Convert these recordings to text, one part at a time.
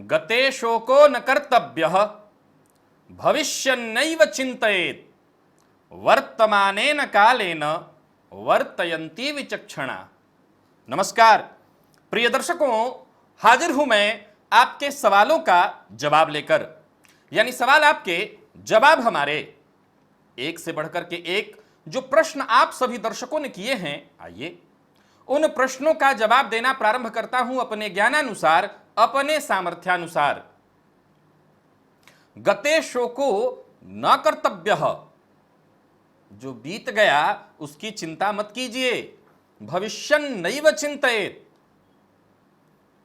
गते शोको न कर्तव्यः भविष्यन्नैव चिन्तयेत् वर्तमानेन कालेन वर्तयन्ती विचक्षणा। नमस्कार प्रिय दर्शकों, हाजिर हूं मैं आपके सवालों का जवाब लेकर, यानी सवाल आपके जवाब हमारे। एक से बढ़कर के एक जो प्रश्न आप सभी दर्शकों ने किए हैं, आइए उन प्रश्नों का जवाब देना प्रारंभ करता हूं अपने ज्ञानानुसार, अपने सामर्थ्यानुसार। गते शोको न कर्तव्यः, जो बीत गया उसकी चिंता मत कीजिए। भविष्यन्नैव चिन्तयेत्,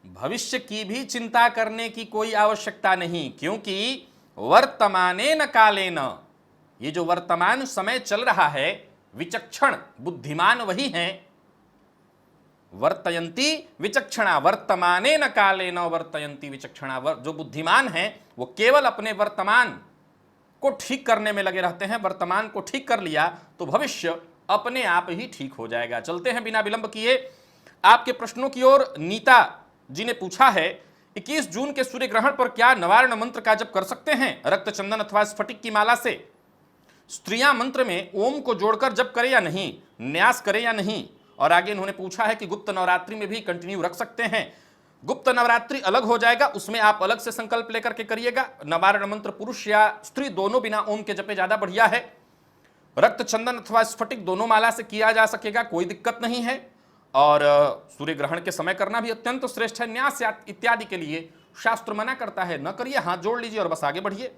भविष्य की भी चिंता करने की कोई आवश्यकता नहीं, क्योंकि वर्तमानेन कालेन, ये जो वर्तमान समय चल रहा है, विचक्षण बुद्धिमान वही हैं। वर्तयन्ती विचक्षणा, वर्तमानेन कालेन वर्तयन्ती विचक्षणा। जो बुद्धिमान हैं वो केवल अपने वर्तमान को ठीक करने में लगे रहते हैं। वर्तमान को ठीक कर लिया तो भविष्य अपने आप ही ठीक हो जाएगा। चलते हैं बिना विलंब किए आपके प्रश्नों की ओर। नीता जी ने पूछा है 21 जून के सूर्य ग्रहण पर क्या नवारण मंत्र का जप कर सकते हैं रक्त चंदन अथवा स्फटिक की माला से? स्त्रियां मंत्र में ओम को जोड़कर जप करें या नहीं, न्यास करें या नहीं? और आगे इन्होंने पूछा है कि गुप्त नवरात्रि में भी कंटिन्यू रख सकते हैं? गुप्त नवरात्रि अलग हो जाएगा, उसमें आप अलग से संकल्प लेकर के करिएगा। नवारण मंत्र पुरुष या स्त्री दोनों बिना ओम के जपे ज्यादा बढ़िया है। रक्त चंदन अथवा स्फटिक दोनों माला से किया जा सकेगा, कोई दिक्कत नहीं है। और सूर्य ग्रहण के समय करना भी अत्यंत श्रेष्ठ है। न्यास इत्यादि के लिए शास्त्र मना करता है, न करिए, हाथ जोड़ लीजिए और बस आगे बढ़िए।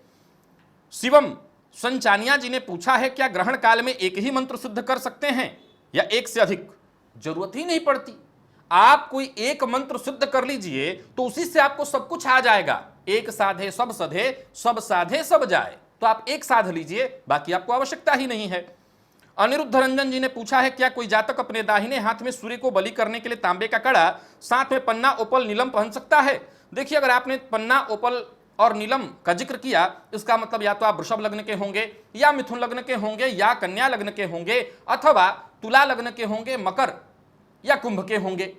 शिवम संचानिया जी ने पूछा है क्या ग्रहण काल में एक ही मंत्र सिद्ध कर सकते हैं या एक से अधिक? जरूरत ही नहीं पड़ती। आप कोई एक मंत्र सिद्ध कर लीजिए तो उसी से आपको सब कुछ आ जाएगा। एक साधे सब सधे, सब साधे सब जाए, तो आप एक साध लीजिए, बाकी आपको आवश्यकता ही नहीं है। अनिरुद्ध रंजन जी ने पूछा है क्या कोई जातक अपने दाहिने हाथ में सूर्य को बलि करने के लिए तांबे का कड़ा, साथ में पन्ना, ओपल, नीलम पहन सकता है? देखिए, अगर आपने पन्ना, ओपल और नीलम का जिक्र किया, इसका मतलब या तो आप वृषभ लग्न के होंगे, या मिथुन लग्न के होंगे, या कन्या लग्न के होंगे, अथवा तुला लग्न के होंगे, मकर या कुंभ के होंगे।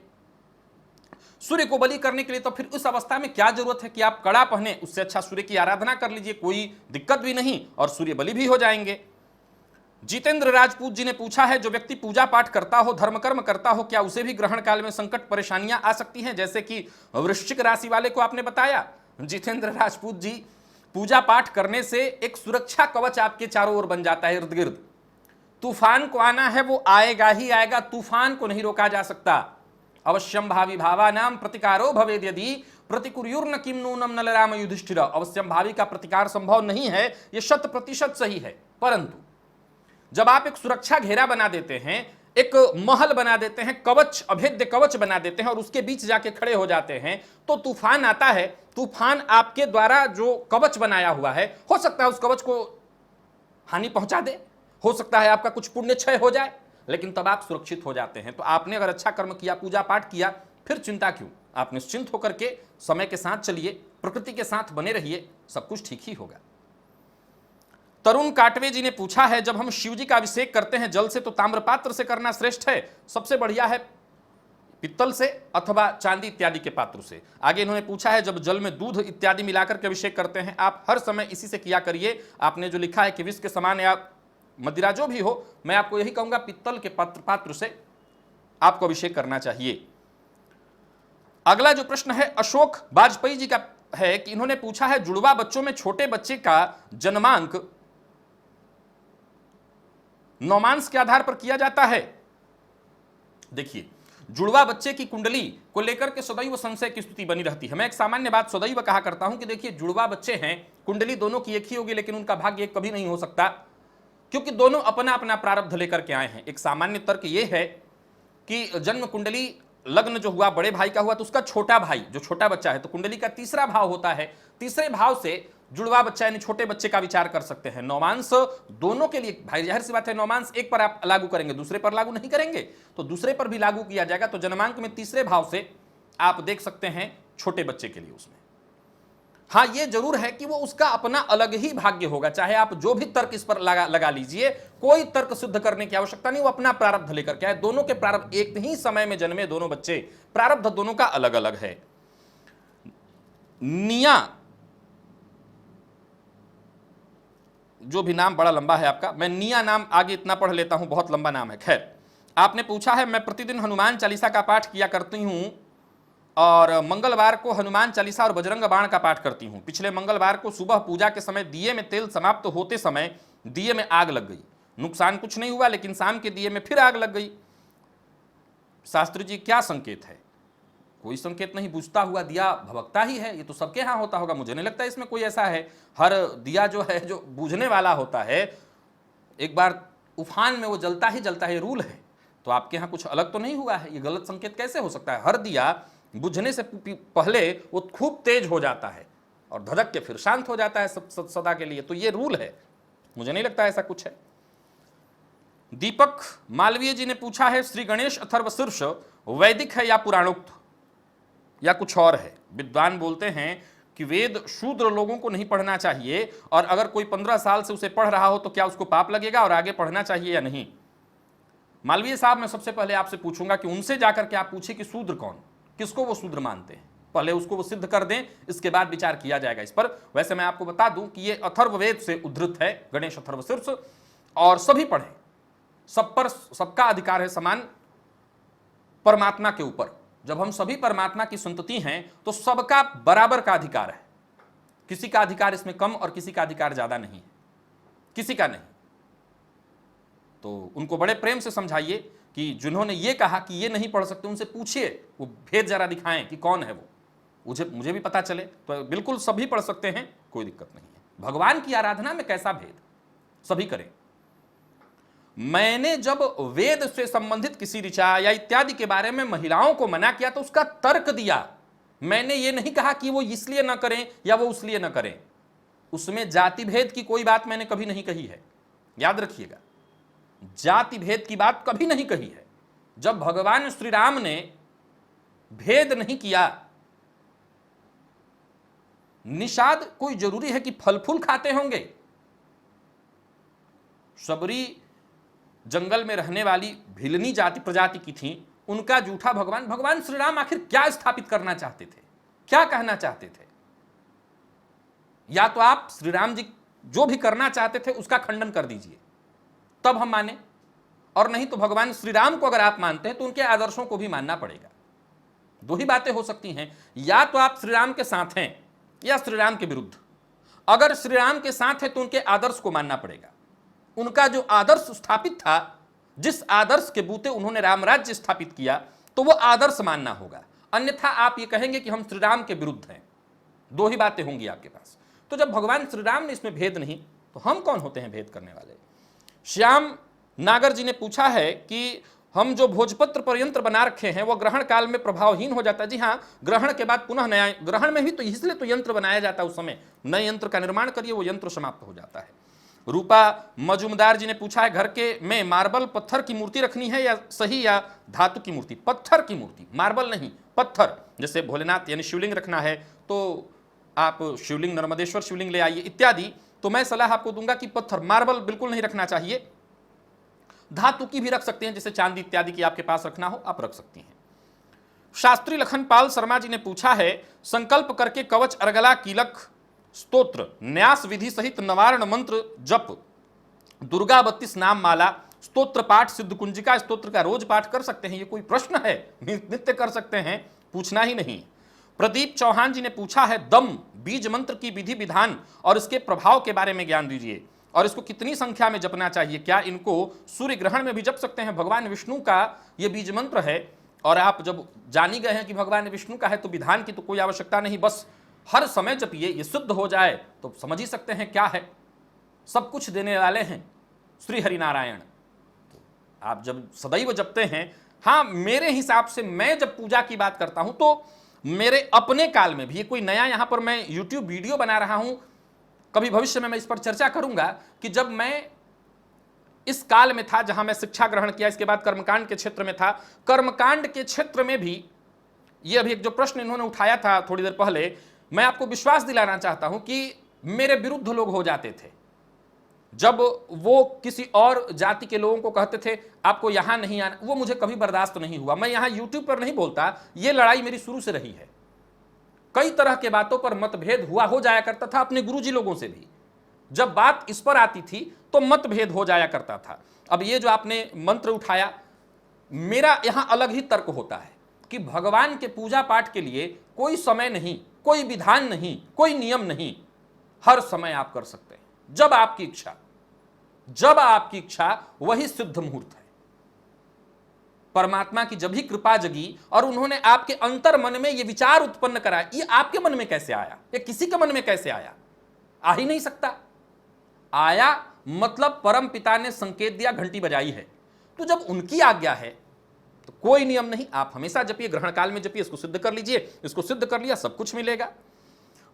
सूर्य को बलि करने के लिए तो फिर उस अवस्था में क्या जरूरत है कि आप कड़ा पहने? उससे अच्छा सूर्य की आराधना कर लीजिए, कोई दिक्कत भी नहीं, और सूर्य बलि भी हो जाएंगे। जितेंद्र राजपूत जी ने पूछा है जो व्यक्ति पूजा पाठ करता हो, धर्म कर्म करता हो, क्या उसे भी ग्रहण काल में संकट परेशानियां आ सकती हैं, जैसे कि वृश्चिक राशि वाले को आपने बताया? जितेंद्र राजपूत जी, पूजा पाठ करने से एक सुरक्षा कवच आपके चारों ओर बन जाता है, इर्द गिर्द। तूफान को आना है, वो आएगा ही आएगा, तूफान को नहीं रोका जा सकता। अवश्यम भावी भावानाम प्रतिकारो भवेद यदि प्रतिकुर्युर्न किम नूनम नलराम युधिष्ठिर। अवश्यम भावी का प्रतिकार संभव नहीं है, यह 100% सही है। परंतु जब आप एक सुरक्षा घेरा बना देते हैं, एक महल बना देते हैं, कवच, अभेद्य कवच बना देते हैं और उसके बीच जाके खड़े हो जाते हैं, तो तूफान आता है। तूफान आपके द्वारा जो कवच बनाया हुआ है, हो सकता है उस कवच को हानि पहुंचा दे, हो सकता है आपका कुछ पुण्य क्षय हो जाए, लेकिन तब आप सुरक्षित हो जाते हैं। तो आपने अगर अच्छा कर्म किया, पूजा पाठ किया, फिर चिंता क्यों? आप निश्चिंत होकर के समय के साथ चलिए, प्रकृति के साथ बने रहिए, सब कुछ ठीक ही होगा। तरुण काटवे जी ने पूछा है जब हम शिव जी का अभिषेक करते हैं जल से तो ताम्रपात्र से करना श्रेष्ठ है, सबसे बढ़िया है पित्तल से अथवा चांदी इत्यादि के पात्र से। आगे इन्होंने पूछा है जब जल में दूध इत्यादि मिलाकर के अभिषेक करते हैं, आप हर समय इसी से किया करिए। आपने जो लिखा है कि विष के समान या मदिरा जो भी हो, मैं आपको यही कहूंगा पित्तल के पात्र से आपको अभिषेक करना चाहिए। अगला जो प्रश्न है अशोक वाजपेयी जी का है कि इन्होंने पूछा है जुड़वा बच्चों में छोटे बच्चे का जन्मांक नौमांस के आधार पर किया जाता है। देखिए, जुड़वा बच्चे की कुंडली को लेकर के सदैव संशय की स्थिति बनी रहती है। मैं एक सामान्य बात सदैव कहा करता हूं कि देखिए, जुड़वा बच्चे हैं, कुंडली दोनों की एक ही होगी, लेकिन उनका भाग्य एक कभी नहीं हो सकता, क्योंकि दोनों अपना अपना प्रारब्ध लेकर के आए हैं। एक सामान्य तर्क यह है कि जन्म कुंडली लग्न जो हुआ बड़े भाई का हुआ तो उसका छोटा भाई जो छोटा बच्चा है, तो कुंडली का तीसरा भाव होता है, तीसरे भाव से जुड़वा बच्चा यानी छोटे बच्चे का विचार कर सकते हैं। नौमांस दोनों के लिए, भाई जाहिर सी बात है, नौमांस एक पर आप लागू करेंगे, दूसरे पर लागू नहीं करेंगे, तो दूसरे पर भी लागू किया जाएगा। तो जन्मांक में तीसरे भाव से आप देख सकते हैं छोटे बच्चे के लिए उसमें। हाँ, ये जरूर है कि वो उसका अपना अलग ही भाग्य होगा, चाहे आप जो भी तर्क इस पर लगा लीजिए, कोई तर्क सिद्ध करने की आवश्यकता नहीं, वो अपना प्रारब्ध लेकर के आए। दोनों के प्रारब्ध एक ही समय में जन्मे दोनों बच्चे, प्रारब्ध दोनों का अलग अलग है। निया, जो भी नाम बड़ा लंबा है आपका, मैं निया नाम आगे इतना पढ़ लेता हूं, बहुत लंबा नाम है। खैर, आपने पूछा है मैं प्रतिदिन हनुमान चालीसा का पाठ किया करती हूं और मंगलवार को हनुमान चालीसा और बजरंग बाण का पाठ करती हूं। पिछले मंगलवार को सुबह पूजा के समय दिए में तेल समाप्त होते समय दिए में आग लग गई। नुकसान कुछ नहीं हुआ, लेकिन शाम के दिए में फिर आग लग गई। शास्त्री जी क्या संकेत है? कोई संकेत नहीं, बुझता हुआ दिया भभकता ही है। ये तो सबके यहां होता होगा, मुझे नहीं लगता इसमें कोई ऐसा है। हर दिया जो है जो बुझने वाला होता है, एक बार उफान में वो जलता ही जलता है, रूल है। तो आपके यहां कुछ अलग तो नहीं हुआ है? ये गलत संकेत कैसे हो सकता है? हर दिया बुझने से पहले वो खूब तेज हो जाता है और धधक के फिर शांत हो जाता है सदा के लिए। तो ये रूल है, मुझे नहीं लगता ऐसा कुछ है। दीपक मालवीय जी ने पूछा है श्री गणेश अथर्वशीर्ष वैदिक है या पुराणोक्त या कुछ और है? विद्वान बोलते हैं कि वेद शूद्र लोगों को नहीं पढ़ना चाहिए, और अगर कोई 15 साल से उसे पढ़ रहा हो तो क्या उसको पाप लगेगा और आगे पढ़ना चाहिए या नहीं? मालवीय साहब, मैं सबसे पहले आपसे पूछूंगा कि उनसे जाकर के आप पूछे कि शूद्र कौन, किसको वो शूद्र मानते हैं। पहले उसको वो सिद्ध कर दें, इसके बाद विचार किया जाएगा इस पर। वैसे मैं आपको बता दूं कि ये अथर्ववेद से उद्धृत है, गणेश अथर्वशीर्ष, और सभी पढ़ें। सब पर सबका अधिकार है समान परमात्मा के ऊपर। जब हम सभी परमात्मा की संतति हैं तो सबका बराबर का अधिकार है। किसी का अधिकार इसमें कम और किसी का अधिकार ज्यादा नहीं है, किसी का नहीं। तो उनको बड़े प्रेम से समझाइए कि जिन्होंने ये कहा कि ये नहीं पढ़ सकते, उनसे पूछिए, वो भेद जरा दिखाएं कि कौन है वो, मुझे भी पता चले। तो बिल्कुल सभी पढ़ सकते हैं, कोई दिक्कत नहीं है। भगवान की आराधना में कैसा भेद, सभी करें। मैंने जब वेद से संबंधित किसी ऋचा या इत्यादि के बारे में महिलाओं को मना किया तो उसका तर्क दिया। मैंने ये नहीं कहा कि वो इसलिए न करें या वो उसलिए न करें। उसमें जाति भेद की कोई बात मैंने कभी नहीं कही है, याद रखिएगा। जाति भेद की बात कभी नहीं कही है। जब भगवान श्री राम ने भेद नहीं किया, निषाद कोई जरूरी है कि फल फूल खाते होंगे? सबरी जंगल में रहने वाली भिलनी जाति प्रजाति की थी, उनका जूठा भगवान श्री राम आखिर क्या स्थापित करना चाहते थे, क्या कहना चाहते थे? या तो आप श्री राम जी जो भी करना चाहते थे उसका खंडन कर दीजिए, तब हम माने, और नहीं तो भगवान श्री राम को अगर आप मानते हैं तो उनके आदर्शों को भी मानना पड़ेगा। दो ही बातें हो सकती हैं, या तो आप श्री राम के साथ हैं या श्री राम के विरुद्ध। अगर श्री राम के साथ है तो उनके आदर्श को मानना पड़ेगा। उनका जो आदर्श स्थापित था, जिस आदर्श के बूते उन्होंने राम राज्य स्थापित किया, तो वो आदर्श मानना होगा। अन्यथा आप ये कहेंगे कि हम श्री राम के विरुद्ध हैं। दो ही बातें होंगी आपके पास। तो जब भगवान श्री राम ने इसमें भेद नहीं, तो हम कौन होते हैं भेद करने वाले? श्याम नागर जी ने पूछा है कि हम जो भोजपत्र पर यंत्र बना रखे हैं वो ग्रहण काल में प्रभावहीन हो जाता है। जी हाँ, ग्रहण के बाद पुनः नया, ग्रहण में भी तो इसलिए तो यंत्र बनाया जाता है, उस समय नए यंत्र का निर्माण करिए, वो यंत्र समाप्त हो जाता है। रूपा मजुमदार जी ने पूछा है घर के में मार्बल पत्थर की मूर्ति रखनी है या सही, या धातु की मूर्ति? पत्थर की मूर्ति, मार्बल नहीं, पत्थर। जैसे भोलेनाथ यानी शिवलिंग रखना है तो आप शिवलिंग, नर्मदेश्वर शिवलिंग ले आइए इत्यादि। तो मैं सलाह आपको दूंगा कि पत्थर, मार्बल बिल्कुल नहीं रखना चाहिए। धातु की भी रख सकते हैं, जैसे चांदी इत्यादि की आपके पास रखना हो आप रख सकती हैं। शास्त्री लखनपाल शर्मा जी ने पूछा है संकल्प करके कवच, अर्गला, कीलक, स्तोत्र, न्यास विधि सहित नवारण मंत्र जप, दुर्गा 32 नाम माला, स्तोत्र पाठ, सिद्ध कुंजिका स्तोत्र का रोज पाठ कर सकते हैं? ये कोई प्रश्न है? नित्य कर सकते हैं, पूछना ही नहीं। प्रदीप चौहान जी ने पूछा है दम बीज मंत्र की विधि विधान और इसके प्रभाव के बारे में ज्ञान दीजिए, और इसको कितनी संख्या में जपना चाहिए? क्या इनको सूर्य ग्रहण में भी जप सकते हैं? भगवान विष्णु का ये बीज मंत्र है, और आप जब जान ही गए हैं कि भगवान विष्णु का है तो विधान की तो कोई आवश्यकता नहीं, बस हर समय जपिए, ये सिद्ध हो जाए तो समझ ही सकते हैं क्या है। सब कुछ देने वाले हैं श्री हरिनारायण। तो आप जब सदैव जपते हैं, हाँ मेरे हिसाब से मैं जब पूजा की बात करता हूं तो मेरे अपने काल में भी, ये कोई नया यहां पर मैं यूट्यूब वीडियो बना रहा हूं, कभी भविष्य में मैं इस पर चर्चा करूंगा कि जब मैं इस काल में था जहां मैं शिक्षा ग्रहण किया, इसके बाद कर्मकांड के क्षेत्र में था, कर्मकांड के क्षेत्र में भी ये अभी एक जो प्रश्न इन्होंने उठाया था थोड़ी देर पहले, मैं आपको विश्वास दिलाना चाहता हूं कि मेरे विरुद्ध लोग हो जाते थे। जब वो किसी और जाति के लोगों को कहते थे आपको यहां नहीं आना, वो मुझे कभी बर्दाश्त नहीं हुआ। मैं यहां यूट्यूब पर नहीं बोलता, ये लड़ाई मेरी शुरू से रही है। कई तरह के बातों पर मतभेद हुआ हो जाया करता था अपने गुरुजी लोगों से भी। जब बात इस पर आती थी तो मतभेद हो जाया करता था। अब ये जो आपने मंत्र उठाया, मेरा यहां अलग ही तर्क होता है कि भगवान के पूजा पाठ के लिए कोई समय नहीं, कोई विधान नहीं, कोई नियम नहीं, हर समय आप कर सकते हैं, जब आपकी इच्छा, जब आपकी इच्छा वही सिद्ध मुहूर्त है। परमात्मा की जब ही कृपा जगी और उन्होंने आपके अंतर मन में यह विचार उत्पन्न करा, ये आपके मन में कैसे आया, ये किसी के मन में कैसे आया? आ ही नहीं सकता। आया मतलब परम पिता ने संकेत दिया, घंटी बजाई है। तो जब उनकी आज्ञा है तो कोई नियम नहीं, आप हमेशा जपिए, ग्रहण काल में जपिए, इसको सिद्ध कर लीजिए, इसको सिद्ध कर लिया, सब कुछ मिलेगा।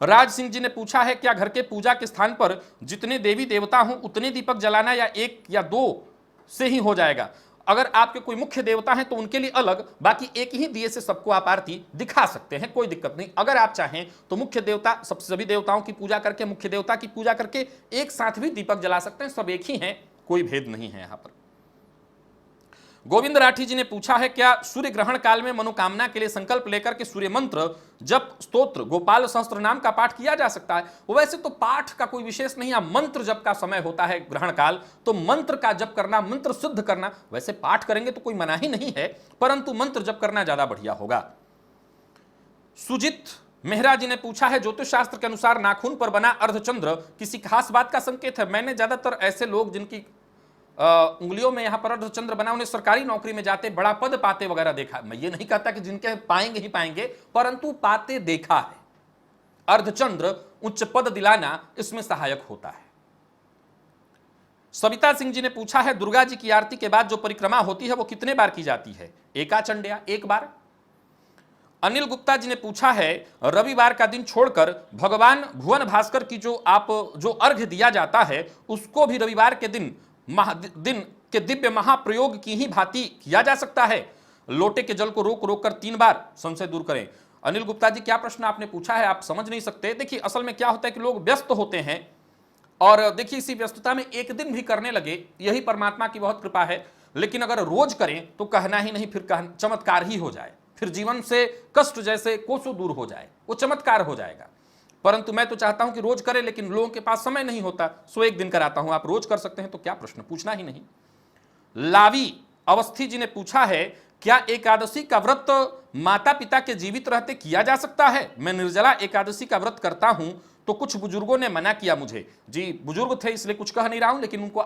राज सिंह जी ने पूछा है, क्या घर के पूजा के स्थान पर जितने देवी देवता हों उतने दीपक जलाना या एक या दो से ही हो जाएगा? अगर आपके कोई मुख्य देवता हैं तो उनके लिए अलग, बाकी एक ही दिए से सबको आप आरती दिखा सकते हैं, कोई दिक्कत नहीं। अगर आप चाहें तो मुख्य देवता, सब सभी देवताओं की पूजा करके, मुख्य देवता की पूजा करके एक साथ भी दीपक जला सकते हैं, सब एक ही हैं, कोई भेद नहीं है यहां पर। गोविंद राठी जी ने पूछा है, क्या सूर्य ग्रहण काल में मनोकामना के लिए संकल्प लेकर के सूर्य मंत्र, जप, स्तोत्र, गोपाल सहस्त्र नाम का पाठ किया जा सकता है? वैसे तो पाठ का कोई विशेष नहीं है, मंत्र जप का समय होता है ग्रहण काल, तो मंत्र का जप करना, मंत्र सिद्ध करना, वैसे पाठ करेंगे तो कोई मना ही नहीं है, परंतु मंत्र जप करना ज्यादा बढ़िया होगा। सुजित मेहरा जी ने पूछा है, ज्योतिष शास्त्र के अनुसार नाखून पर बना अर्धचंद्र किसी खास बात का संकेत है? मैंने ज्यादातर ऐसे लोग जिनकी उंगलियों में यहां पर अर्धचंद्र बना, उन्हें सरकारी नौकरी में जाते बड़ा पद पाते वगैरह देखा। मैं ये नहीं कहता कि जिनके पाएंगे ही पाएंगे, परंतु पाते देखा है। अर्धचंद्र उच्च पद दिलाना इसमें सहायक होता है। सविता सिंह जी ने पूछा है, दुर्गा जी की आरती के बाद जो परिक्रमा होती है वो कितने बार की जाती है? एकाचंड्या, एक बार। अनिल गुप्ता जी ने पूछा है, रविवार का दिन छोड़कर भगवान भुवन भास्कर की जो अर्घ्य दिया जाता है उसको भी रविवार के दिन के दिव्य महाप्रयोग की ही भांति किया जा सकता है? लोटे के जल को रोक रोक कर 3 बार संशय दूर करें। अनिल गुप्ता जी, क्या प्रश्न आपने पूछा है, आप समझ नहीं सकते। देखिए, असल में क्या होता है कि लोग व्यस्त होते हैं और देखिए इसी व्यस्तता में एक दिन भी करने लगे, यही परमात्मा की बहुत कृपा है। लेकिन अगर रोज करें तो कहना ही नहीं, फिर चमत्कार ही हो जाए, फिर जीवन से कष्ट जैसे कोसों दूर हो जाए, वो चमत्कार हो जाएगा। परंतु मैं तो चाहता हूं कि रोज करें, लेकिन लोगों के पास समय नहीं होता, सो एक दिन कराता हूं। आप रोज कर सकते हैं तो क्या प्रश्न, पूछना ही नहीं। लावी अवस्थी जी ने पूछा है, क्या एकादशी का व्रत माता पिता के जीवित रहते किया जा सकता है? मैं निर्जला एकादशी का व्रत करता हूं तो कुछ बुजुर्गों ने मना किया मुझे। जी, बुजुर्ग थे इसलिए कुछ कह नहीं रहा हूं, लेकिन उनको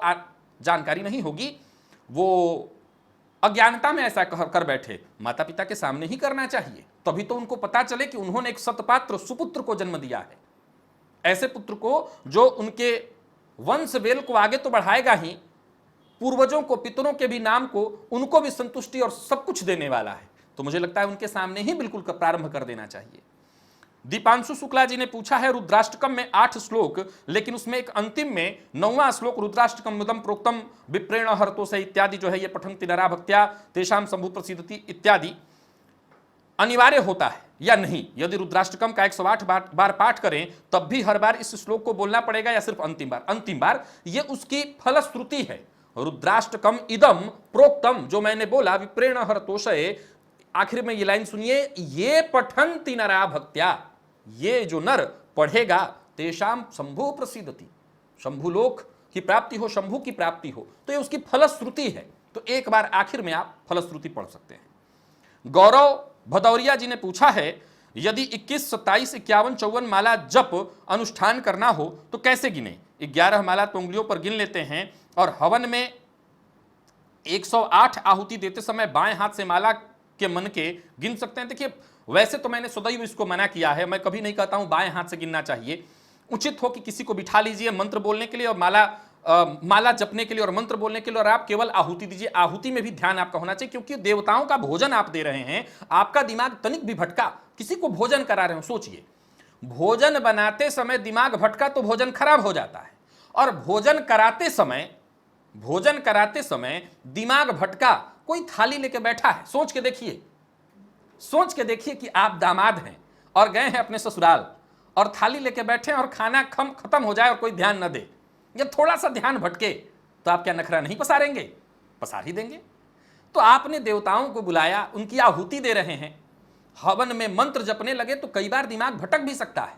जानकारी नहीं होगी, वो अज्ञानता में ऐसा कर बैठे। माता पिता के सामने ही करना चाहिए, तभी तो उनको पता चले कि उन्होंने एक सतपात्र सुपुत्र को जन्म दिया है, ऐसे पुत्र को जो उनके वंश वेल को आगे तो बढ़ाएगा ही, पूर्वजों को, पितरों के भी नाम को, उनको भी संतुष्टि और सब कुछ देने वाला है। तो मुझे लगता है उनके सामने ही बिल्कुल प्रारंभ कर देना चाहिए। दीपांशु शुक्ला जी ने पूछा है, रुद्राष्टकम में 8 श्लोक, लेकिन उसमें एक अंतिम में 9वां श्लोक रुद्राष्टकम मुदम प्रोक्तम विप्रेण हरतो से इत्यादि जो है ये पठन्ति नरा भक्त्या तेषां संभू प्रसिद्धति इत्यादि अनिवार्य होता है या नहीं? यदि रुद्राष्टकम का 108 बार पाठ करें तब भी हर बार इस श्लोक को बोलना पड़ेगा या सिर्फ अंतिम बार? अंतिम बार। ये उसकी फलश्रुति है। रुद्राष्टकम इदम प्रोक्तम, जो मैंने बोला विप्रेण हरतोषये, आखिर में ये लाइन सुनिए, ये पठन्ति नरा भक्त्या, ये जो नर पढ़ेगा तेषां शंभु प्रसिद्धति, शंभुलोक की प्राप्ति हो, शंभु की प्राप्ति हो, तो ये उसकी फलश्रुति है। तो एक बार आखिर में आप फलश्रुति पढ़ सकते हैं। गौरव भदौरिया जी ने पूछा है, यदि 21, 27, 51, 54 माला जप अनुष्ठान करना हो तो कैसे गिने? 11 माला तो उंगलियों पर गिन लेते हैं और हवन में 108 आहुति देते समय बाएं हाथ से माला के मन के गिन सकते हैं। देखिए, वैसे तो मैंने सदैव इसको मना किया है, मैं कभी नहीं कहता हूं बाएं हाथ से गिनना चाहिए। उचित हो कि किसी को बिठा लीजिए मंत्र बोलने के लिए और माला जपने के लिए और मंत्र बोलने के लिए, और आप केवल आहुति दीजिए। आहुति में भी ध्यान आपका होना चाहिए, क्योंकि देवताओं का भोजन आप दे रहे हैं। आपका दिमाग तनिक भी भटका, किसी को भोजन करा रहे हो, सोचिए, भोजन बनाते समय दिमाग भटका तो भोजन खराब हो जाता है, और भोजन कराते समय दिमाग भटका, कोई थाली लेके बैठा है, सोच के देखिए कि आप दामाद हैं और गए हैं अपने ससुराल और थाली लेके बैठे हैं और खाना खत्म हो जाए और कोई ध्यान न दे, या थोड़ा सा ध्यान भटके, तो आप क्या नखरा नहीं पसारेंगे? पसार ही देंगे। तो आपने देवताओं को बुलाया, उनकी आहुति दे रहे हैं, हवन में मंत्र जपने लगे तो कई बार दिमाग भटक भी सकता है।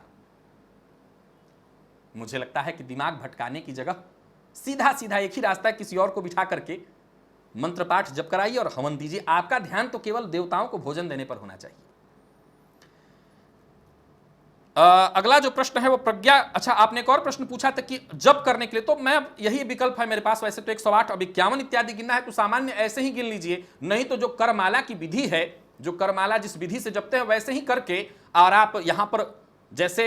मुझे लगता है कि दिमाग भटकाने की जगह सीधा सीधा एक ही रास्ता है, किसी और को बिठा करके मंत्र पाठ जप कराइए और हवन दीजिए। आपका ध्यान तो केवल देवताओं को भोजन देने पर होना चाहिए। अगला जो प्रश्न है वो प्रज्ञा, अच्छा आपने एक और प्रश्न पूछा था कि जप करने के लिए, तो मैं यही विकल्प है मेरे पास। वैसे तो 108 अब 51 इत्यादि गिनना है तो सामान्य ऐसे ही गिन लीजिए, नहीं तो जो करमाला की विधि है, जो करमाला जिस विधि से जपते हैं वैसे ही करके, और आप यहां पर जैसे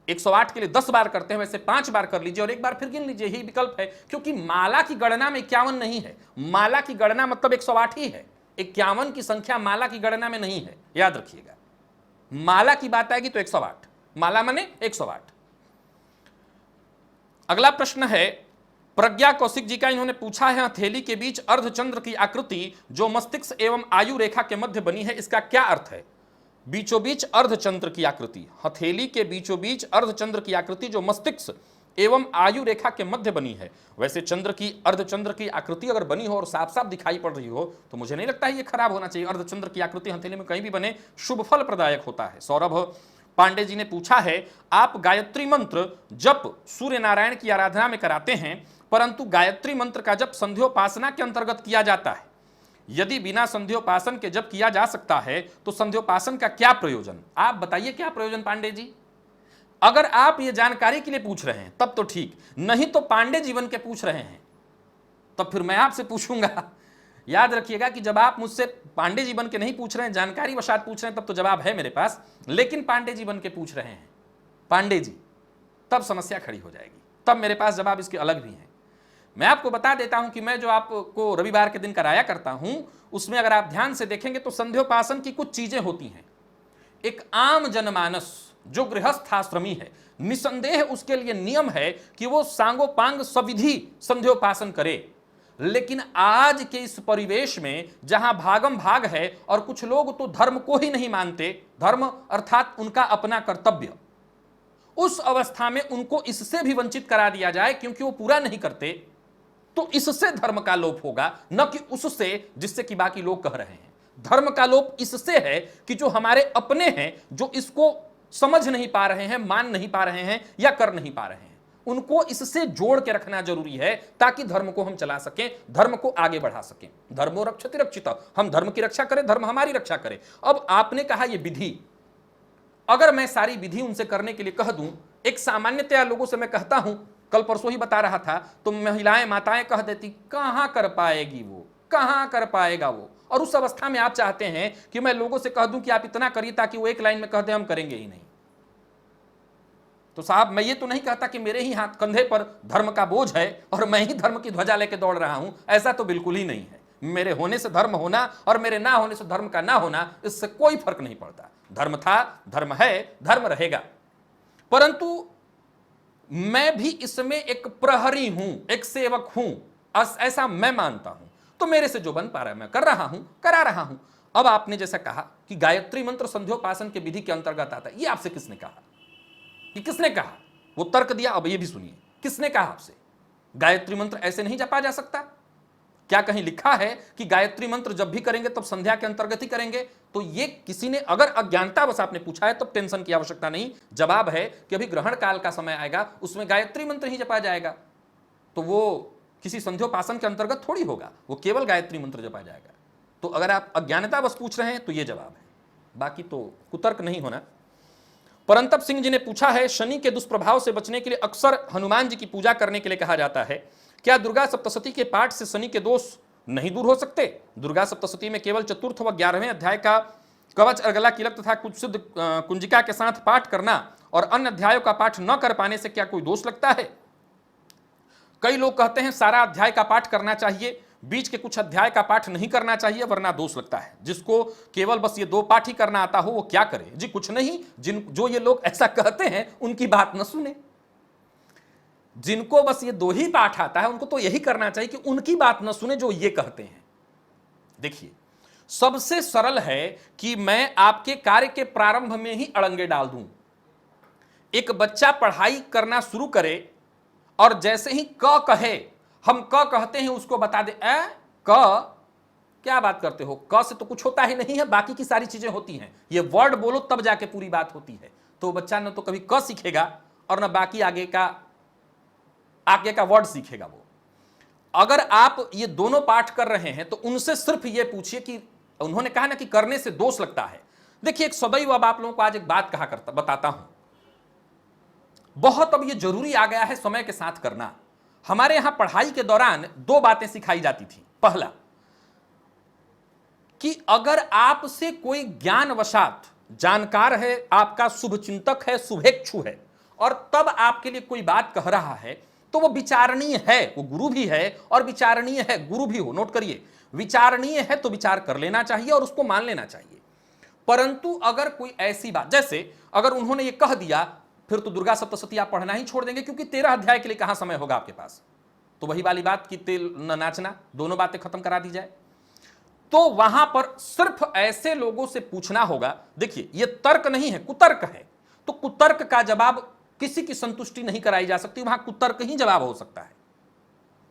108 के लिए 10 बार करते हैं वैसे 5 बार कर लीजिए और एक बार फिर गिन लीजिए। यही विकल्प है, क्योंकि माला की गणना में 51 नहीं है। माला की गणना मतलब 108 ही है, 51 की संख्या माला की गणना में नहीं है, याद रखिएगा। माला की बात आएगी तो 108, माला माने 108। अगला प्रश्न है प्रज्ञा कौशिक जी का, इन्होंने पूछा है हथेली के बीच अर्धचंद्र की आकृति जो मस्तिष्क एवं आयु रेखा के मध्य बनी है, इसका क्या अर्थ है? बीचों बीच अर्धचंद्र की आकृति, हथेली के बीचों बीच अर्धचंद्र की आकृति जो मस्तिष्क एवं आयु रेखा के मध्य बनी है। वैसे चंद्र की, अर्धचंद्र की आकृति अगर बनी हो और साफ साफ दिखाई पड़ रही हो तो मुझे नहीं लगता है ये खराब होना चाहिए। अर्धचंद्र की आकृति हथेली में कहीं भी बने शुभ फल प्रदायक होता है। सौरभ पांडे जी ने पूछा है, आप गायत्री मंत्र जप सूर्य नारायण की आराधना में कराते हैं, परंतु गायत्री मंत्र का जप संध्योपासना के अंतर्गत किया जाता है। यदि बिना संध्योपासन के जप किया जा सकता है तो संध्योपासन का क्या प्रयोजन? आप बताइए क्या प्रयोजन पांडे जी। अगर आप ये जानकारी के लिए पूछ रहे हैं तब तो ठीक, नहीं तो पांडे जीवन के पूछ रहे हैं तब फिर मैं आपसे पूछूंगा। याद रखिएगा कि जब आप मुझसे पांडे जीवन के नहीं पूछ रहे हैं, जानकारी वशात पूछ रहे हैं, तब तो जवाब है मेरे पास, लेकिन पांडे जीवन के पूछ रहे हैं पांडे जी, तब समस्या खड़ी हो जाएगी, तब मेरे पास जवाब इसके अलग भी हैं। मैं आपको बता देता हूं कि मैं जो आपको रविवार के दिन कराया करता हूं उसमें अगर आप ध्यान से देखेंगे तो संध्योपासन की कुछ चीजें होती हैं। एक आम जनमानस जो गृहस्थ आश्रमी है, निसंदेह उसके लिए नियम है कि वो सांगोपांग सविधि संध्योपासन करे। लेकिन आज के इस परिवेश में जहां भागम भाग है और कुछ लोग तो धर्म को ही नहीं मानते, धर्म अर्थात उनका अपना कर्तव्य, उस अवस्था में उनको इससे भी वंचित करा दिया जाए क्योंकि वो पूरा नहीं करते, तो इससे धर्म का लोप होगा, न कि उससे जिससे कि बाकी लोग कह रहे हैं। धर्म का लोप इससे है कि जो हमारे अपने हैं, जो इसको समझ नहीं पा रहे हैं, मान नहीं पा रहे हैं या कर नहीं पा रहे हैं, उनको इससे जोड़ के रखना जरूरी है ताकि धर्म को हम चला सकें, धर्म को आगे बढ़ा सकें। धर्मो रक्षति रक्षिता, हम धर्म की रक्षा करें, धर्म हमारी रक्षा करे। अब आपने कहा यह विधि, अगर मैं सारी विधि उनसे करने के लिए कह दूं, एक सामान्यतया लोगों से मैं कहता हूं, कल परसों ही बता रहा था, तो महिलाएं माताएं कह देती कहां कर पाएगी वो, कहां कर पाएगा वो। और उस अवस्था में आप चाहते हैं कि मैं लोगों से कह दूं कि आप इतना करिए ताकि वो एक लाइन में कह दे हम करेंगे ही नहीं। तो साहब मैं ये तो नहीं कहता कि मेरे ही हाथ कंधे पर धर्म का बोझ है और मैं ही धर्म की ध्वजा लेके दौड़ रहा हूं, ऐसा तो बिल्कुल ही नहीं है। मेरे होने से धर्म होना और मेरे ना होने से धर्म का ना होना, इससे कोई फर्क नहीं पड़ता। धर्म था, धर्म है, धर्म रहेगा। परंतु मैं भी इसमें एक प्रहरी हूं, एक सेवक हूं, ऐसा मैं मानता हूं। तो मेरे से जो बन पा रहा है मैं कर रहा हूं, करा रहा हूं। अब आपने जैसा कहा कि गायत्री मंत्र संध्योपासन के विधि के अंतर्गत आता है, ये आपसे किसने कहा? कि किसने कहा? वो तर्क दिया, अब ये भी सुनिए, किसने कहा आपसे गायत्री मंत्र ऐसे नहीं जपा जा सकता? क्या कहीं लिखा है कि गायत्री मंत्र जब भी करेंगे तब संध्या के अंतर्गत ही करेंगे? तो ये किसी ने, अगर अज्ञानता बस आपने पूछा है तब टेंशन की आवश्यकता नहीं। जवाब है कि अभी ग्रहण काल का समय आएगा, उसमें गायत्री मंत्र ही जपा जाएगा, तो वो किसी संध्योपासन के अंतर्गत थोड़ी होगा, वो केवल गायत्री मंत्र जपा जाएगा। तो अगर आप अज्ञानता बस पूछ रहे हैं तो ये जवाब है, बाकी तो कुतर्क नहीं होना। परंतप सिंह जी ने पूछा है, शनि के दुष्प्रभाव से बचने के लिए अक्सर हनुमान जी की पूजा करने के लिए कहा जाता है, क्या दुर्गा सप्तशती के पाठ से शनि के दोष नहीं दूर हो सकते? दुर्गा सप्तशती में केवल चतुर्थ व 11वें अध्याय का कवच अर्गला कीलक तथा कुछ सिद्ध कुंजिका के साथ पाठ करना और अन्य अध्यायों का पाठ न कर पाने से क्या कोई दोष लगता है? कई लोग कहते हैं सारा अध्याय का पाठ करना चाहिए, बीच के कुछ अध्याय का पाठ नहीं करना चाहिए वरना दोष लगता है। जिसको केवल बस ये 2 पाठ ही करना आता हो वो क्या करे? जी कुछ नहीं, जो ये लोग ऐसा कहते हैं उनकी बात न सुने। जिनको बस ये 2 ही पाठ आता है उनको तो यही करना चाहिए कि उनकी बात न सुने जो ये कहते हैं। देखिए, सबसे सरल है कि मैं आपके कार्य के प्रारंभ में ही अड़ंगे डाल दूं। एक बच्चा पढ़ाई करना शुरू करे और जैसे ही क कहे, हम क कहते हैं उसको बता दे क क्या बात करते हो, क से तो कुछ होता ही नहीं है, बाकी की सारी चीजें होती हैं, ये वर्ड बोलो तब जाके पूरी बात होती है। तो बच्चा न तो कभी क सीखेगा और न बाकी आगे का वर्ड सीखेगा। वो अगर आप ये दोनों पाठ कर रहे हैं तो उनसे सिर्फ ये पूछिए कि उन्होंने कहा ना कि करने से दोष लगता है। देखिए एक सदैव, अब आप लोगों को आज एक बात कहा करता बताता हूं, बहुत अब ये जरूरी आ गया है समय के साथ करना। हमारे यहां पढ़ाई के दौरान दो बातें सिखाई जाती थी। पहला कि अगर आपसे कोई ज्ञानवशात जानकार है, आपका शुभ चिंतक है, शुभेच्छु है, और तब आपके लिए कोई बात कह रहा है तो वो विचारणीय है, वो गुरु भी है और विचारणीय है, गुरु भी हो। नोट करिए, विचारणीय है तो विचार कर लेना चाहिए और उसको मान लेना चाहिए। परंतु अगर कोई ऐसी बात, जैसे अगर उन्होंने ये कह दिया फिर तो दुर्गा सप्तशती आप पढ़ना ही छोड़ देंगे, क्योंकि 13 अध्याय के लिए कहां समय होगा आपके पास। तो वही वाली बात कि तेल न नाचना, दोनों बातें खत्म करा दी जाए। तो वहां पर सिर्फ ऐसे लोगों से पूछना होगा। देखिए ये तर्क नहीं है, कुतर्क है, तो कुतर्क का जवाब किसी की संतुष्टि नहीं कराई जा सकती, वहां कुतर्क ही जवाब हो सकता है।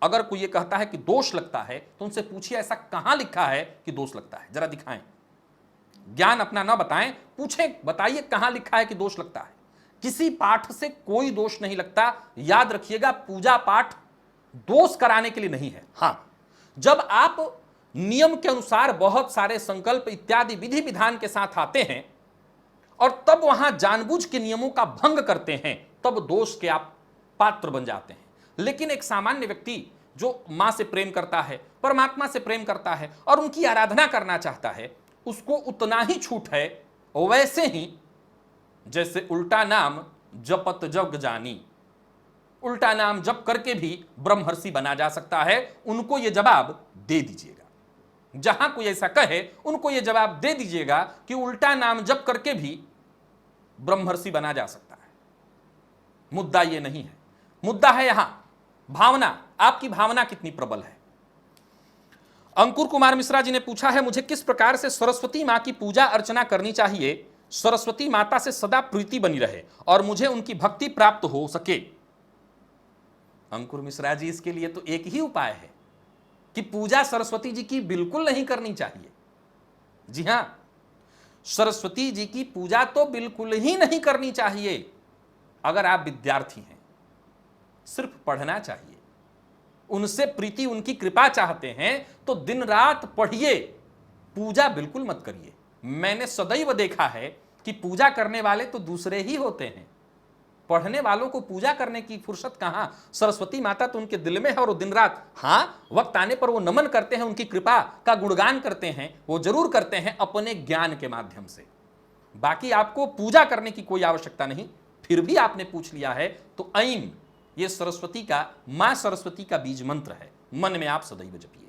अगर कोई ये कहता है कि दोष लगता है तो उनसे पूछिए ऐसा कहां लिखा है कि दोष लगता है, जरा दिखाएं। ज्ञान अपना ना बताएं, पूछें, बताइए कहां लिखा है कि दोष लगता है। किसी पाठ से कोई दोष नहीं लगता। याद रखिएगा, पूजा पाठ दोष कराने के लिए नहीं है। हां, जब आप नियम के अनुसार बहुत सारे संकल्प इत्यादि विधि विधान के साथ आते हैं और तब वहां जानबूझ के नियमों का भंग करते हैं, तब दोष के आप पात्र बन जाते हैं। लेकिन एक सामान्य व्यक्ति जो मां से प्रेम करता है, परमात्मा से प्रेम करता है और उनकी आराधना करना चाहता है, उसको उतना ही छूट है वैसे ही जैसे उल्टा नाम जपत जग जानी, उल्टा नाम जप करके भी ब्रह्मर्षि बना जा सकता है। उनको यह जवाब दे दीजिएगा, जहां कोई ऐसा कहे उनको यह जवाब दे दीजिएगा कि उल्टा नाम जप करके भी ब्रह्मर्षि बना जा सकता है। मुद्दा यह नहीं है, मुद्दा है यहां भावना, आपकी भावना कितनी प्रबल है। अंकुर कुमार मिश्रा जी ने पूछा है, मुझे किस प्रकार से सरस्वती मां की पूजा अर्चना करनी चाहिए, सरस्वती माता से सदा प्रीति बनी रहे और मुझे उनकी भक्ति प्राप्त हो सके। अंकुर मिश्रा जी, इसके लिए तो एक ही उपाय है कि पूजा सरस्वती जी की बिल्कुल नहीं करनी चाहिए। जी हां, सरस्वती जी की पूजा तो बिल्कुल ही नहीं करनी चाहिए। अगर आप विद्यार्थी हैं, सिर्फ पढ़ना चाहिए, उनसे प्रीति, उनकी कृपा चाहते हैं तो दिन रात पढ़िए, पूजा बिल्कुल मत करिए। मैंने सदैव देखा है कि पूजा करने वाले तो दूसरे ही होते हैं, पढ़ने वालों को पूजा करने की फुर्सत कहां। सरस्वती माता तो उनके दिल में है और वो दिन रात, हां, वक्त आने पर वो नमन करते हैं, उनकी कृपा का गुणगान करते हैं, वो जरूर करते हैं अपने ज्ञान के माध्यम से। बाकी आपको पूजा करने की कोई आवश्यकता नहीं। फिर भी आपने पूछ लिया है तो ऐन ये सरस्वती का, मां सरस्वती का बीज मंत्र है, मन में आप सदैव जपिए।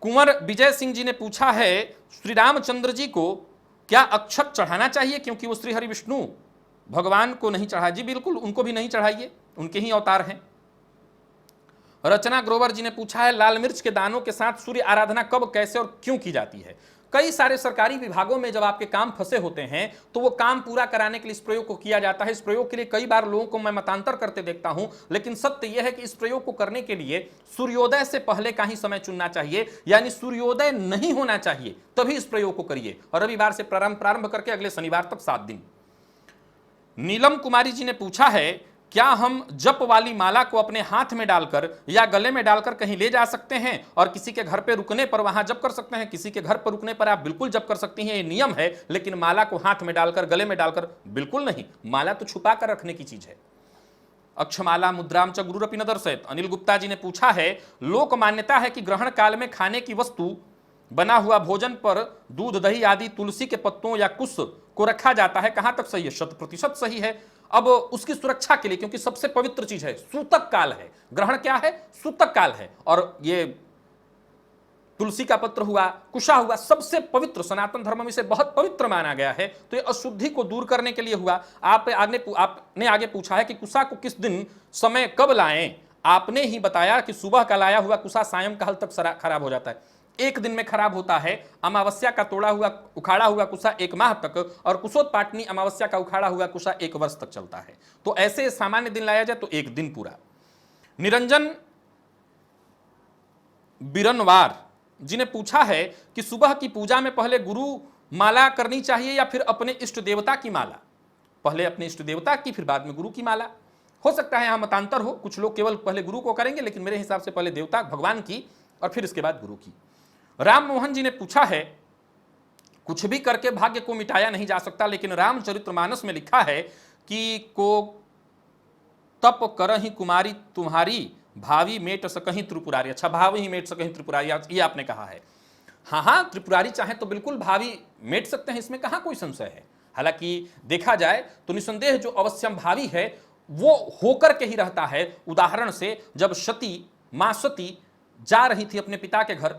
कुंवर विजय सिंह जी ने पूछा है, श्री रामचंद्र जी को क्या अक्षत चढ़ाना चाहिए क्योंकि वो श्री हरि विष्णु भगवान को नहीं चढ़ा। जी बिल्कुल, उनको भी नहीं चढ़ाइए, उनके ही अवतार हैं। रचना ग्रोवर जी ने पूछा है, लाल मिर्च के दानों के साथ सूर्य आराधना कब, कैसे और क्यों की जाती है। कई सारे सरकारी विभागों में जब आपके काम फंसे होते हैं तो वो काम पूरा कराने के लिए इस प्रयोग को किया जाता है। इस प्रयोग के लिए कई बार लोगों को मैं मतांतर करते देखता हूं, लेकिन सत्य यह है कि इस प्रयोग को करने के लिए सूर्योदय से पहले का ही समय चुनना चाहिए, यानी सूर्योदय नहीं होना चाहिए, तभी इस प्रयोग को करिए। और रविवार से प्रारंभ करके अगले शनिवार तक 7 दिन। नीलम कुमारी जी ने पूछा है, क्या हम जप वाली माला को अपने हाथ में डालकर या गले में डालकर कहीं ले जा सकते हैं और किसी के घर पे रुकने पर वहां जप कर सकते हैं। किसी के घर पर रुकने पर आप बिल्कुल जप कर सकती हैं, ये नियम है, लेकिन माला को हाथ में डालकर, गले में डालकर बिल्कुल नहीं। माला तो छुपा कर रखने की चीज है। अक्षमाला मुद्राम च गुरुरपि न दर्शयेत्। अनिल गुप्ता जी ने पूछा है, लोक मान्यता है कि ग्रहण काल में खाने की वस्तु, बना हुआ भोजन पर दूध, दही आदि तुलसी के पत्तों या कुश को रखा जाता है, कहां तक सही है। 100% सही है। अब उसकी सुरक्षा के लिए, क्योंकि सबसे पवित्र चीज है, सूतक काल है, ग्रहण क्या है, सूतक काल है, और ये तुलसी का पत्र हुआ, कुशा हुआ, सबसे पवित्र, सनातन धर्म में इसे बहुत पवित्र माना गया है। तो ये अशुद्धि को दूर करने के लिए हुआ। आपने आगे पूछा है कि कुशा को किस दिन, समय कब लाएं। आपने ही बताया कि सुबह का लाया हुआ कुशा सायंकाल तक खराब हो जाता है, एक दिन में खराब होता है। अमावस्या का तोड़ा हुआ, उखाड़ा हुआ कुशा 1 माह तक, और कुशोत्पाटनी अमावस्या का उखाड़ा हुआ कुशा 1 वर्ष तक चलता है। तो ऐसे सामान्य दिन लाया जाए तो 1 दिन पूरा। निरंजन बिरनवार जिन्हें पूछा है कि सुबह की पूजा में पहले गुरु माला करनी चाहिए या फिर अपने इष्ट देवता की माला। पहले अपने इष्ट देवता की, फिर बाद में गुरु की माला। हो सकता है यहां मतांतर हो, कुछ लोग केवल पहले गुरु को करेंगे, लेकिन मेरे हिसाब से पहले देवता भगवान की और फिर इसके बाद गुरु की। राम मोहन जी ने पूछा है, कुछ भी करके भाग्य को मिटाया नहीं जा सकता, लेकिन रामचरितमानस में लिखा है कि को तप करहि कुमारी तुम्हारी, भावी मेट सकहीं त्रिपुरारी। अच्छा, भावी ही मेट सकहीं त्रिपुरारी, ये आपने कहा है। हाँ, त्रिपुरारी चाहे तो बिल्कुल भावी मेट सकते हैं, इसमें कहां कोई संशय है। हालांकि देखा जाए तो निसंदेह जो अवश्यम भावी है वो होकर के ही रहता है। उदाहरण से जब मां सती जा रही थी अपने पिता के घर,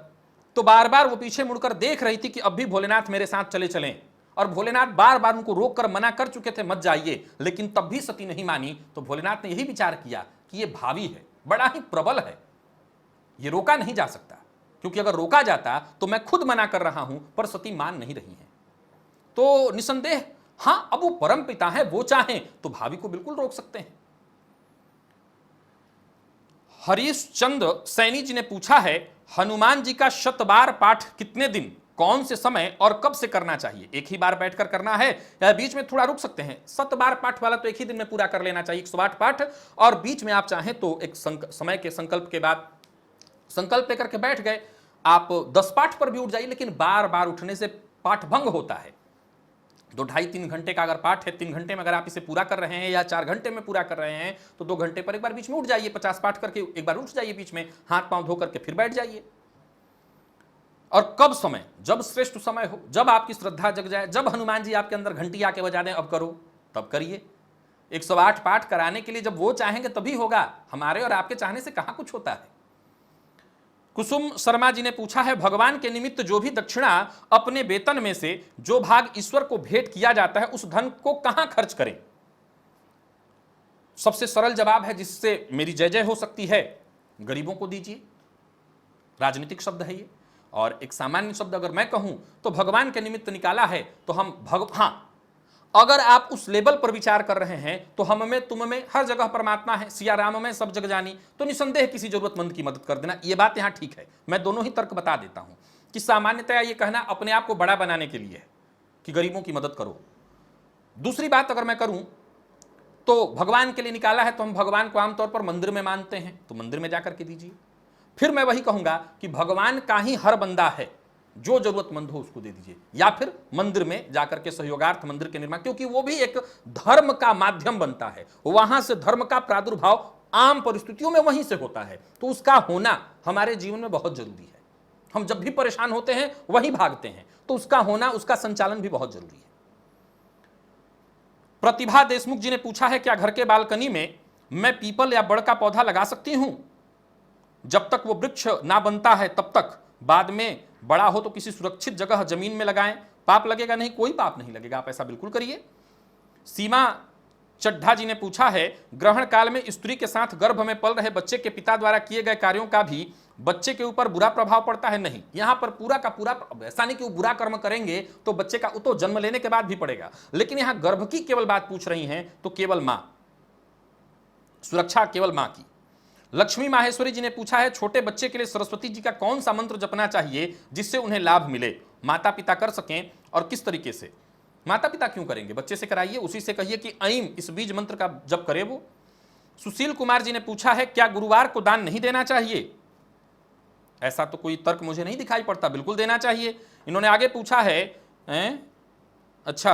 तो बार बार वो पीछे मुड़कर देख रही थी कि अब भी भोलेनाथ मेरे साथ चले चलें, और भोलेनाथ बार बार उनको रोक कर मना कर चुके थे, मत जाइए, लेकिन तब भी सती नहीं मानी। तो भोलेनाथ ने यही विचार किया कि ये भावी है, बड़ा ही प्रबल है, ये रोका नहीं जा सकता, क्योंकि अगर रोका जाता तो मैं खुद मना कर रहा हूं, पर सती मान नहीं रही है। तो निसंदेह हां, अब वो परम पिता है, वो चाहें तो भावी को बिल्कुल रोक सकते हैं। हरीश चंद्र सैनी जी ने पूछा है, हनुमान जी का 100 बार पाठ कितने दिन, कौन से समय और कब से करना चाहिए? एक ही बार बैठकर करना है या बीच में थोड़ा रुक सकते हैं? 100 बार पाठ वाला तो एक ही दिन में पूरा कर लेना चाहिए, 108 पाठ, और बीच में आप चाहें तो एक समय के संकल्प के बाद संकल्प लेकर के बैठ गए, आप 10 पाठ पर भी उठ जाइए, लेकिन बार बार उठने से पाठ भंग होता है। 2-2.5-3 घंटे का अगर पाठ है, 3 घंटे में अगर आप इसे पूरा कर रहे हैं या 4 घंटे में पूरा कर रहे हैं, तो 2 घंटे पर एक बार बीच में उठ जाइए, 50 पाठ करके एक बार उठ जाइए, बीच में हाथ पांव धो करके फिर बैठ जाइए। और कब समय, जब श्रेष्ठ समय हो, जब आपकी श्रद्धा जग जाए, जब हनुमान जी आपके अंदर घंटी आके बजा दें, अब करो, तब करिए। 108 पाठ कराने के लिए जब वो चाहेंगे तभी होगा, हमारे और आपके चाहने से कहां कुछ होता है। कुसुम शर्मा जी ने पूछा है, भगवान के निमित्त जो भी दक्षिणा अपने वेतन में से जो भाग ईश्वर को भेंट किया जाता है, उस धन को कहां खर्च करें? सबसे सरल जवाब है, जिससे मेरी जय जय हो सकती है, गरीबों को दीजिए। राजनीतिक शब्द है ये, और एक सामान्य शब्द अगर मैं कहूं तो भगवान के निमित्त निकाला है तो हम अगर आप उस लेवल पर विचार कर रहे हैं तो हम में, तुम में, हर जगह परमात्मा है, सिया राम में सब जग जानी, तो निसंदेह किसी जरूरतमंद की मदद कर देना, यह बात यहां ठीक है। मैं दोनों ही तर्क बता देता हूं कि सामान्यतया यह कहना अपने आप को बड़ा बनाने के लिए है कि गरीबों की मदद करो। दूसरी बात अगर मैं करूं तो भगवान के लिए निकाला है तो हम भगवान को आमतौर पर मंदिर में मानते हैं, तो मंदिर में जाकर के दीजिए। फिर मैं वही कहूंगा कि भगवान का ही हर बंदा है, जो जरूरतमंद हो उसको दे दीजिए, या फिर मंदिर में जाकर के सहयोगार्थ मंदिर के निर्माण, क्योंकि वो भी एक धर्म का माध्यम बनता है, वहां से धर्म का प्रादुर्भाव आम परिस्थितियों में वहीं से होता है, तो उसका होना हमारे जीवन में बहुत जरूरी है। हम जब भी परेशान होते हैं वहीं भागते हैं, तो उसका होना, उसका संचालन भी बहुत जरूरी है। प्रतिभा देशमुख जी ने पूछा है, क्या घर के बालकनी में मैं पीपल या बड़ का पौधा लगा सकती हूं? जब तक वो वृक्ष ना बनता है तब तक, बाद में बड़ा हो तो किसी सुरक्षित जगह जमीन में लगाएं, पाप लगेगा नहीं? कोई पाप नहीं लगेगा, आप ऐसा बिल्कुल करिए। सीमा चड्ढा जी ने पूछा है, ग्रहण काल में स्त्री के साथ गर्भ में पल रहे बच्चे के पिता द्वारा किए गए कार्यों का भी बच्चे के ऊपर बुरा प्रभाव पड़ता है? नहीं, यहां पर पूरा का पूरा, ऐसा नहीं कि वो बुरा कर्म करेंगे तो बच्चे का तो जन्म लेने के बाद भी पड़ेगा, लेकिन यहां गर्भ की केवल बात पूछ रही हैं, तो केवल मां, सुरक्षा केवल मां की। लक्ष्मी माहेश्वरी जी ने पूछा है, छोटे बच्चे के लिए सरस्वती जी का कौन सा मंत्र जपना चाहिए जिससे उन्हें लाभ मिले, माता पिता कर सकें, और किस तरीके से? माता पिता क्यों करेंगे, बच्चे से कराइए, उसी से कहिए कि ऐम, इस बीज मंत्र का जप करे वो। सुशील कुमार जी ने पूछा है, क्या गुरुवार को दान नहीं देना चाहिए? ऐसा तो कोई तर्क मुझे नहीं दिखाई पड़ता, बिल्कुल देना चाहिए। इन्होंने आगे पूछा है, अच्छा,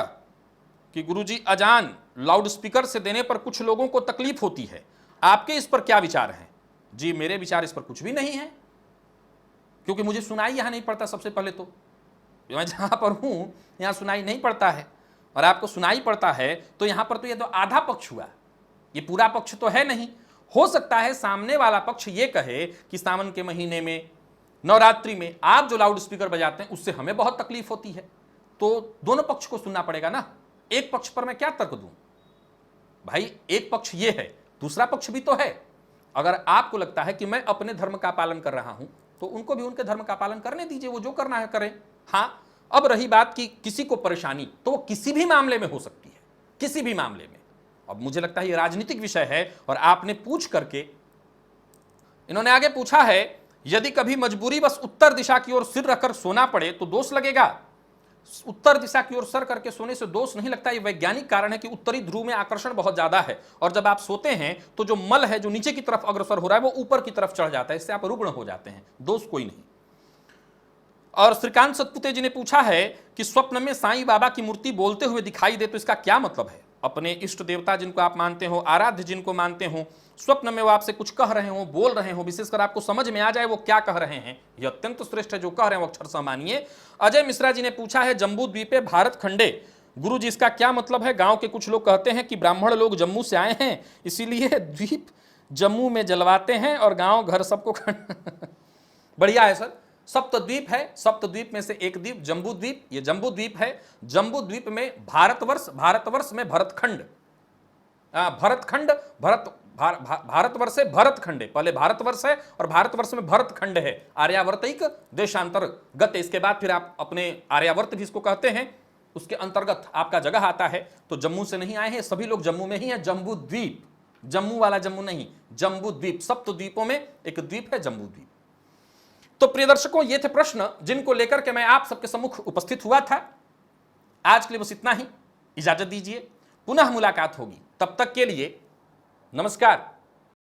कि गुरुजी अजान लाउड स्पीकर से देने पर कुछ लोगों को तकलीफ होती है, आपके इस पर क्या विचार हैं? जी, मेरे विचार इस पर कुछ भी नहीं है, क्योंकि मुझे सुनाई यहां नहीं पड़ता। सबसे पहले तो मैं जहां पर हूं यहां सुनाई नहीं पड़ता है, और आपको सुनाई पड़ता है तो यहां पर तो ये तो आधा पक्ष हुआ, ये पूरा पक्ष तो है नहीं। हो सकता है सामने वाला पक्ष ये कहे कि सावन के महीने में, नवरात्रि में आप जो लाउड स्पीकर बजाते हैं उससे हमें बहुत तकलीफ होती है, तो दोनों पक्ष को सुनना पड़ेगा ना। एक पक्ष पर मैं क्या तर्क दूं भाई? एक पक्ष ये है, दूसरा पक्ष भी तो है। अगर आपको लगता है कि मैं अपने धर्म का पालन कर रहा हूं तो उनको भी उनके धर्म का पालन करने दीजिए, वो जो करना है करें। हां, अब रही बात कि किसी को परेशानी, तो वो किसी भी मामले में हो सकती है, किसी भी मामले में। अब मुझे लगता है ये राजनीतिक विषय है, और आपने पूछ करके, इन्होंने आगे पूछा है, यदि कभी मजबूरी बस उत्तर दिशा की ओर सिर रखकर सोना पड़े तो दोष लगेगा। उत्तर दिशा की ओर सर करके सोने से दोष नहीं लगता। ये वैज्ञानिक कारण है कि उत्तरी ध्रुव में आकर्षण बहुत ज्यादा है और जब आप सोते हैं तो जो मल है जो नीचे की तरफ अग्रसर हो रहा है वो ऊपर की तरफ चढ़ जाता है, इससे आप रुग्ण हो जाते हैं, दोष कोई नहीं। और श्रीकांत सतपुते जी ने पूछा है कि स्वप्न में साईं बाबा की मूर्ति बोलते हुए दिखाई दे तो इसका क्या मतलब है? अपने इष्ट देवता जिनको आप मानते हो, आराध्य जिनको मानते हो, स्वप्न में वो आपसे कुछ कह रहे हो, बोल रहे हो, विशेषकर आपको समझ में आ जाए वो क्या कह रहे हैं, यह अत्यंत श्रेष्ठ है। जो कह रहे हैं वो अक्षर से मानिए। अजय मिश्रा जी ने पूछा है जम्बू द्वीपे भारत खंडे, गुरु जी इसका क्या मतलब है? गांव के कुछ लोग कहते हैं कि ब्राह्मण लोग जम्मू से आए हैं इसीलिए द्वीप जम्मू में जलवाते हैं और गांव घर सबको बढ़िया है सर। सप्तद्वीप है, सप्तद्वीप में से एक द्वीप जम्बू द्वीप, ये जम्बू द्वीप है। जम्बू द्वीप में भारतवर्ष में भरतखंड, भरतखंड भारतवर्ष है भरतखंड है, पहले भारतवर्ष है और भारतवर्ष में भरतखंड है, आर्यावर्तिक देशांतर्गत। इसके बाद फिर आप अपने आर्यावर्त भी इसको कहते हैं, उसके अंतर्गत आपका जगह आता है। तो जम्मू से नहीं आए हैं, सभी लोग जम्मू में ही है। जम्बू द्वीप, जम्मू वाला जम्मू नहीं, जम्बू द्वीप, सप्त द्वीपों में एक द्वीप है जम्बू द्वीप। तो प्रिय दर्शकों, ये थे प्रश्न जिनको लेकर के मैं आप सबके सम्मुख उपस्थित हुआ था। आज के लिए बस इतना ही, इजाजत दीजिए, पुनः मुलाकात होगी, तब तक के लिए नमस्कार।